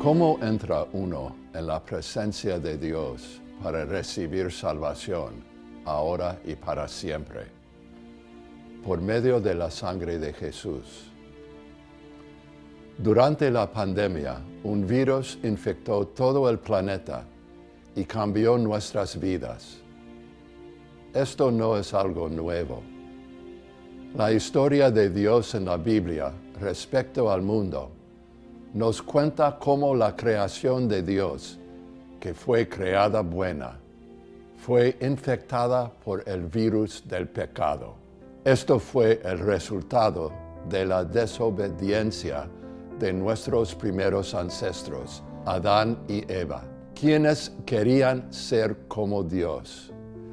¿Cómo entra uno en la presencia de Dios para recibir salvación ahora y para siempre? Por medio de la sangre de Jesús. Durante la pandemia, un virus infectó todo el planeta y cambió nuestras vidas. Esto no es algo nuevo. La historia de Dios en la Biblia respecto al mundo nos cuenta cómo la creación de Dios, que fue creada buena, fue infectada por el virus del pecado. Esto fue el resultado de la desobediencia de nuestros primeros ancestros, Adán y Eva, quienes querían ser como Dios.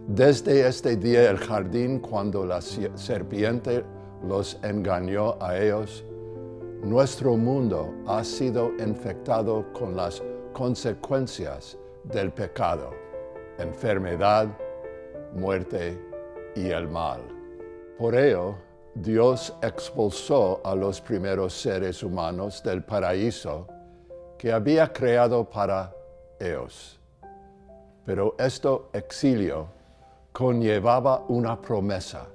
Desde este día el jardín, cuando la serpiente los engañó a ellos, nuestro mundo ha sido infectado con las consecuencias del pecado, enfermedad, muerte y el mal. Por ello, Dios expulsó a los primeros seres humanos del paraíso que había creado para ellos. Pero este exilio conllevaba una promesa.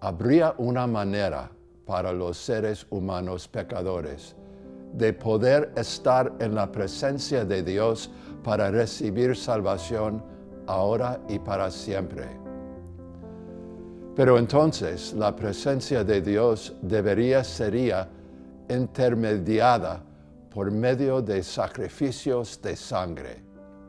Habría una manera para los seres humanos pecadores de poder estar en la presencia de Dios para recibir salvación ahora y para siempre. Pero entonces la presencia de Dios sería intermediada por medio de sacrificios de sangre.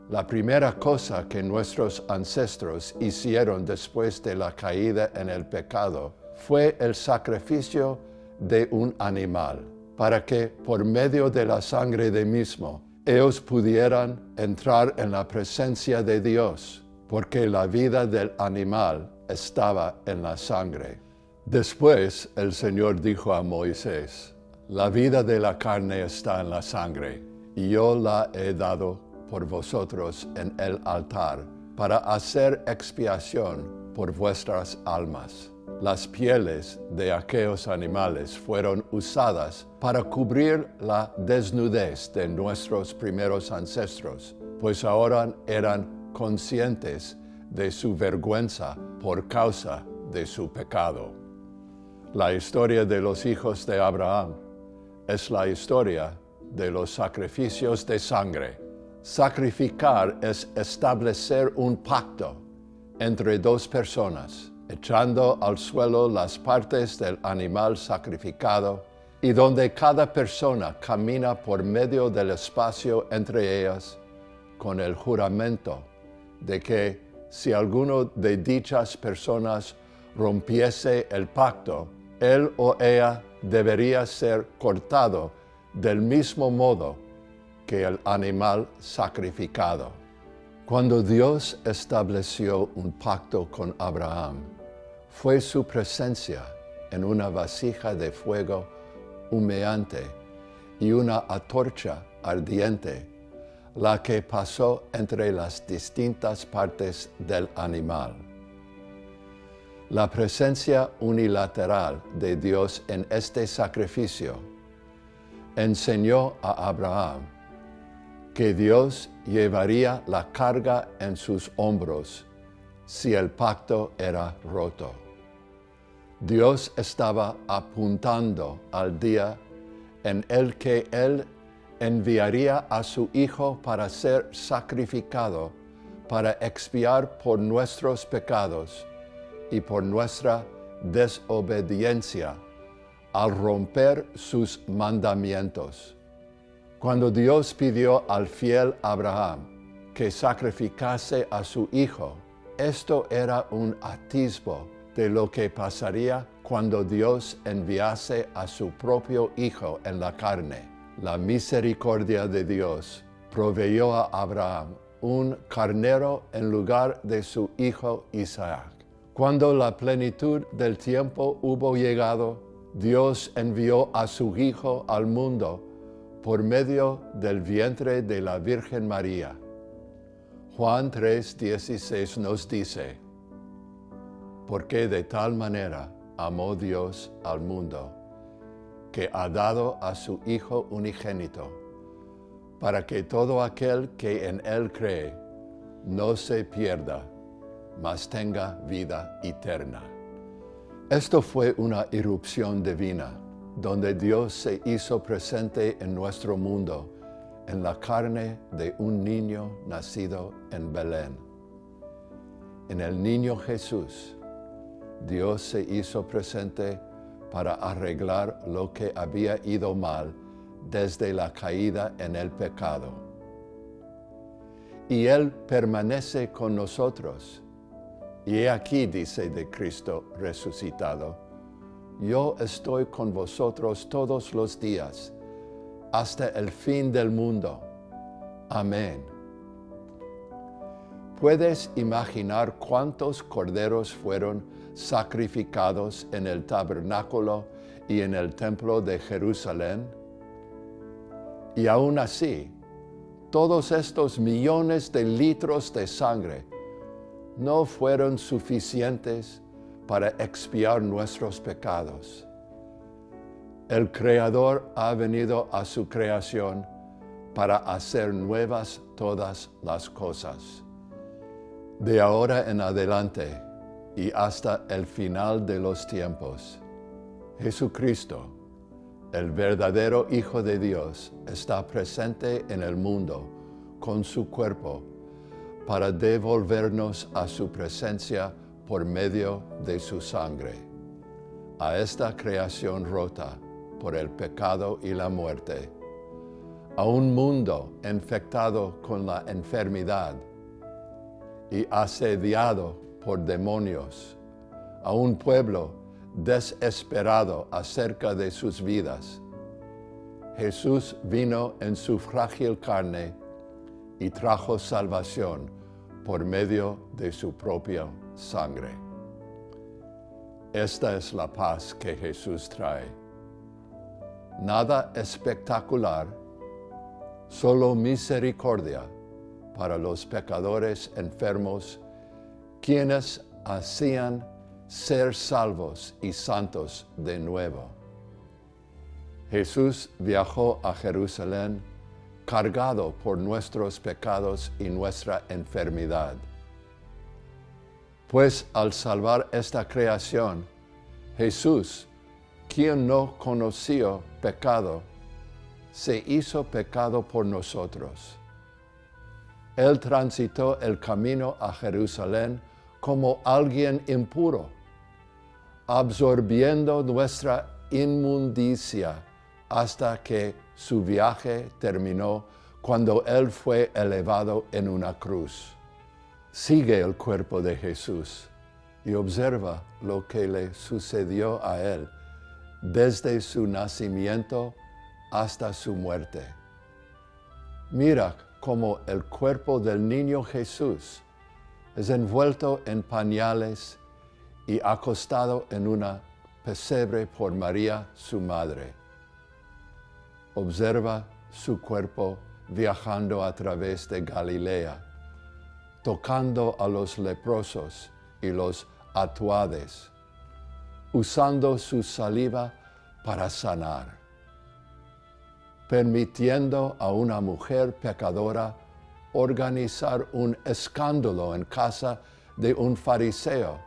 La primera cosa que nuestros ancestros hicieron después de la caída en el pecado fue el sacrificio de un animal, para que por medio de la sangre de mismo ellos pudieran entrar en la presencia de Dios, porque la vida del animal estaba en la sangre. Después el Señor dijo a Moisés: la vida de la carne está en la sangre, y yo la he dado por vosotros en el altar, para hacer expiación por vuestras almas. Las pieles de aquellos animales fueron usadas para cubrir la desnudez de nuestros primeros ancestros, pues ahora eran conscientes de su vergüenza por causa de su pecado. La historia de los hijos de Abraham es la historia de los sacrificios de sangre. Sacrificar es establecer un pacto entre dos personas, echando al suelo las partes del animal sacrificado y donde cada persona camina por medio del espacio entre ellas con el juramento de que si alguno de dichas personas rompiese el pacto, él o ella debería ser cortado del mismo modo que el animal sacrificado. Cuando Dios estableció un pacto con Abraham, fue su presencia en una vasija de fuego humeante y una antorcha ardiente la que pasó entre las distintas partes del animal. La presencia unilateral de Dios en este sacrificio enseñó a Abraham que Dios llevaría la carga en sus hombros si el pacto era roto. Dios estaba apuntando al día en el que Él enviaría a su Hijo para ser sacrificado, para expiar por nuestros pecados y por nuestra desobediencia al romper sus mandamientos. Cuando Dios pidió al fiel Abraham que sacrificase a su hijo, esto era un atisbo de lo que pasaría cuando Dios enviase a su propio Hijo en la carne. La misericordia de Dios proveyó a Abraham un carnero en lugar de su hijo Isaac. Cuando la plenitud del tiempo hubo llegado, Dios envió a su Hijo al mundo por medio del vientre de la Virgen María. Juan 3:16 nos dice: porque de tal manera amó Dios al mundo, que ha dado a su Hijo unigénito, para que todo aquel que en Él cree no se pierda, mas tenga vida eterna. Esto fue una irrupción divina, donde Dios se hizo presente en nuestro mundo, en la carne de un niño nacido en Belén. En el niño Jesús, Dios se hizo presente para arreglar lo que había ido mal desde la caída en el pecado. Y Él permanece con nosotros. Y he aquí, dice de Cristo resucitado, yo estoy con vosotros todos los días, hasta el fin del mundo. Amén. ¿Puedes imaginar cuántos corderos fueron sacrificados en el tabernáculo y en el templo de Jerusalén? Y aún así, todos estos millones de litros de sangre no fueron suficientes para expiar nuestros pecados. El Creador ha venido a su creación para hacer nuevas todas las cosas. De ahora en adelante y hasta el final de los tiempos, Jesucristo, el verdadero Hijo de Dios, está presente en el mundo con su cuerpo para devolvernos a su presencia por medio de su sangre, a esta creación rota por el pecado y la muerte, a un mundo infectado con la enfermedad y asediado por demonios, a un pueblo desesperado acerca de sus vidas. Jesús vino en su frágil carne y trajo salvación por medio de su propia sangre. Esta es la paz que Jesús trae. Nada espectacular, solo misericordia para los pecadores enfermos, quienes hacían ser salvos y santos de nuevo. Jesús viajó a Jerusalén cargado por nuestros pecados y nuestra enfermedad. Pues al salvar esta creación, Jesús, quien no conoció pecado, se hizo pecado por nosotros. Él transitó el camino a Jerusalén como alguien impuro, absorbiendo nuestra inmundicia hasta que su viaje terminó cuando Él fue elevado en una cruz. Sigue el cuerpo de Jesús y observa lo que le sucedió a Él desde su nacimiento hasta su muerte. Mira cómo el cuerpo del niño Jesús es envuelto en pañales y acostado en una pesebre por María, su madre. Observa su cuerpo viajando a través de Galilea, tocando a los leprosos y los atuades, usando su saliva para sanar, permitiendo a una mujer pecadora organizar un escándalo en casa de un fariseo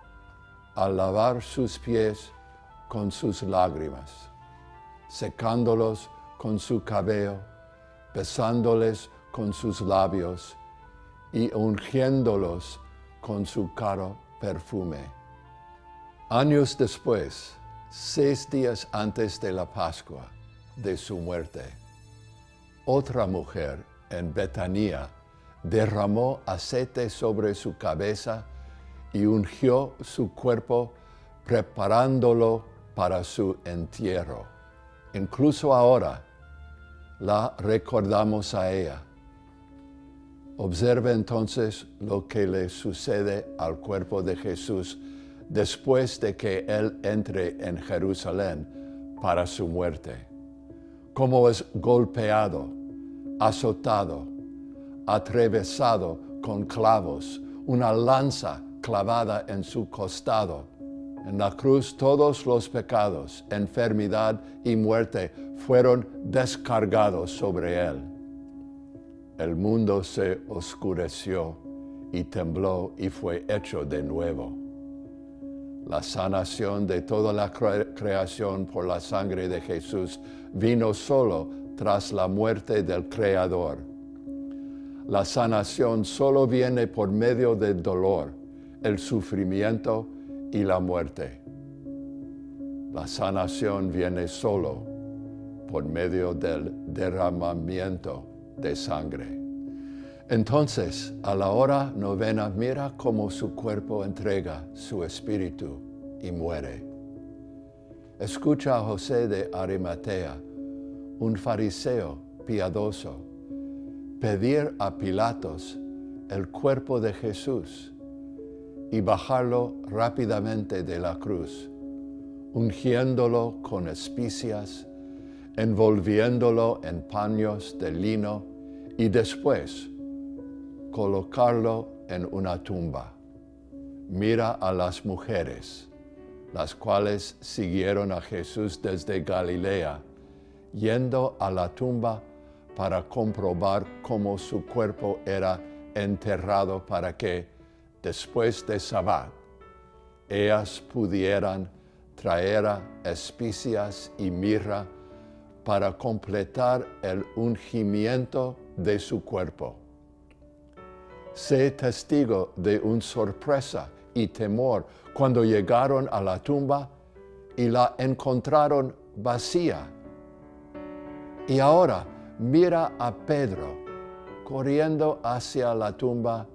al lavar sus pies con sus lágrimas, secándolos con su cabello, besándoles con sus labios y ungiéndolos con su caro perfume. Años después, 6 días antes de la Pascua, de su muerte, otra mujer en Betania derramó aceite sobre su cabeza y ungió su cuerpo, preparándolo para su entierro. Incluso ahora la recordamos a ella. Observe entonces lo que le sucede al cuerpo de Jesús después de que Él entre en Jerusalén para su muerte. Cómo es golpeado, azotado, atravesado con clavos, una lanza clavada en su costado. En la cruz todos los pecados, enfermedad y muerte fueron descargados sobre Él. el mundo se oscureció y tembló y fue hecho de nuevo. La sanación de toda la creación por la sangre de Jesús vino solo tras la muerte del Creador. La sanación solo viene por medio del dolor, el sufrimiento y la muerte. La sanación viene solo por medio del derramamiento de sangre. Entonces, a la hora novena, mira cómo su cuerpo entrega su espíritu y muere. Escucha a José de Arimatea, un fariseo piadoso, pedir a Pilatos el cuerpo de Jesús y bajarlo rápidamente de la cruz, ungiéndolo con especias, envolviéndolo en paños de lino y después colocarlo en una tumba. Mira a las mujeres, las cuales siguieron a Jesús desde Galilea, yendo a la tumba para comprobar cómo su cuerpo era enterrado para que, después de Sabbat, ellas pudieran traer especias y mirra para completar el ungimiento de su cuerpo. Sé testigo de una sorpresa y temor cuando llegaron a la tumba y la encontraron vacía. Y ahora mira a Pedro corriendo hacia la tumba,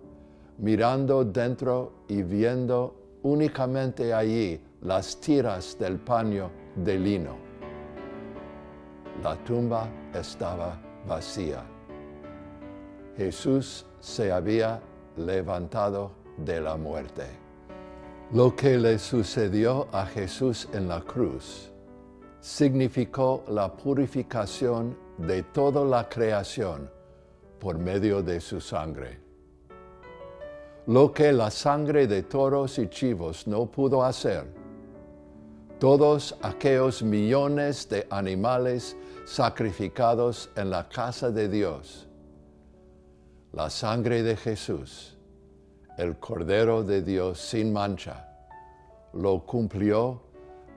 mirando dentro y viendo únicamente allí las tiras del paño de lino. La tumba estaba vacía. Jesús se había levantado de la muerte. Lo que le sucedió a Jesús en la cruz significó la purificación de toda la creación por medio de su sangre. Lo que la sangre de toros y chivos no pudo hacer, todos aquellos millones de animales sacrificados en la casa de Dios, la sangre de Jesús, el Cordero de Dios sin mancha, lo cumplió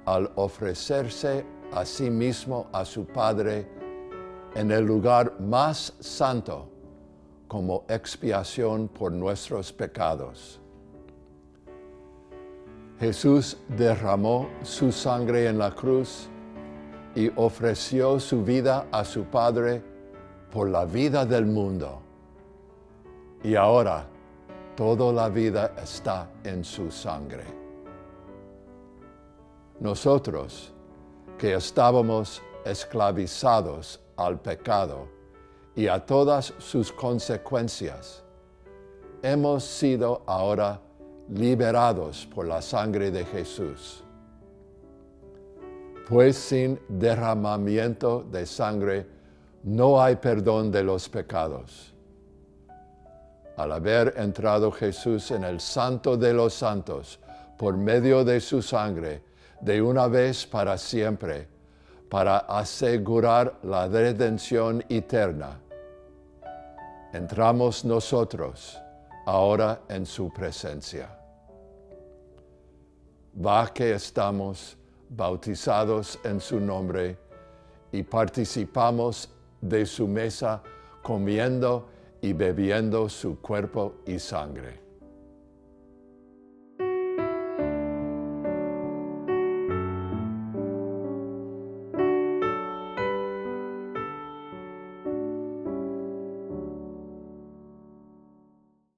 al ofrecerse a sí mismo a su Padre en el lugar más santo como expiación por nuestros pecados. Jesús derramó su sangre en la cruz y ofreció su vida a su Padre por la vida del mundo. Y ahora toda la vida está en su sangre. Nosotros, que estábamos esclavizados al pecado y a todas sus consecuencias, hemos sido ahora liberados por la sangre de Jesús. Pues sin derramamiento de sangre no hay perdón de los pecados. Al haber entrado Jesús en el Santo de los Santos por medio de su sangre, de una vez para siempre, para asegurar la redención eterna, entramos nosotros ahora en su presencia. Va que estamos bautizados en su nombre y participamos de su mesa comiendo y bebiendo su cuerpo y sangre.